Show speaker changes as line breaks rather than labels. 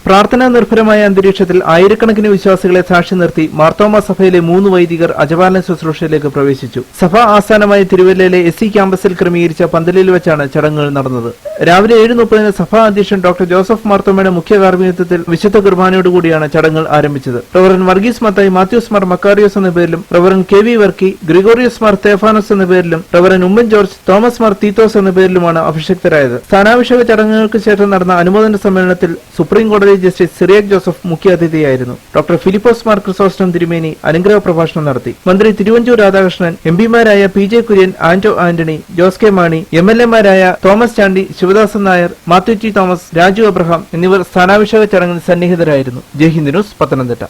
പ്രാർത്ഥനാ നിർഭരമായ അന്തരീക്ഷത്തിൽ ആയിരക്കണക്കിന് വിശ്വാസികളെ സാക്ഷി നിർത്തി മാർത്തോമ സഭയിലെ 3 വൈദികർ അജപാലന ശുശ്രൂഷയിലേക്ക് പ്രവേശിച്ചു. സഭാ ആസ്ഥാനമായ തിരുവല്ലയിലെ SC ക്യാമ്പസിൽ ക്രമീകരിച്ച പന്തലിൽ വെച്ചാണ് ചടങ്ങുകൾ നടന്നത്. രാവിലെ 7:30 സഭാ അധ്യക്ഷൻ ഡോക്ടർ ജോസഫ് മാർത്തോമയുടെ മുഖ്യ കാർമ്മികത്വത്തിൽ വിശുദ്ധ കുർബാനയോടുകൂടിയാണ് ചടങ്ങുകൾ ആരംഭിച്ചത്. റവറൻ വർഗീസ് മത്തായി മാത്യൂസ് മാർ മക്കാറിയോസ് എന്ന പേരിലും റവറൻ KV വർക്കി, ഗ്രിഗോറിയസ് മാർ സ്തേഫാനോസ് എന്ന പേരിലും reverend Oommen George, Thomas Mar Titus എന്ന പേരിലുമാണ് അഭിഷിക്തരായത്. സ്ഥാനാഭിഷേക ചടങ്ങുകൾക്ക് ശേഷം നടന്ന അനുമോദന സമ്മേളനത്തിൽ സുപ്രീം കോടതി ജസ്റ്റിസ് സിറിയക് ജോസഫ് മുഖ്യാതിഥിയായിരുന്നു. ഡോക്ടർ ഫിലിപ്പോസ് മാർ ക്രിസോസ്റ്റം തിരുമേനി അനുഗ്രഹ പ്രഭാഷണം നടത്തി. മന്ത്രി തിരുവഞ്ചൂർ രാധാകൃഷ്ണൻ, MP-മാരായ PJ കുര്യൻ, ആന്റോ ആന്റണി, ജോസ് കെ മാണി, MLA-മാരായ തോമസ് ചാണ്ടി, ശിവദാസൻ നായർ, മാത്യു ടി തോമസ്, രാജു അബ്രഹാം എന്നിവർ സ്ഥാനാഭിഷേക ചടങ്ങിൽ സന്നിഹിതരായിരുന്നു. ജയ് ഹിന്ദ് ന്യൂസ്, പത്തനംതിട്ട.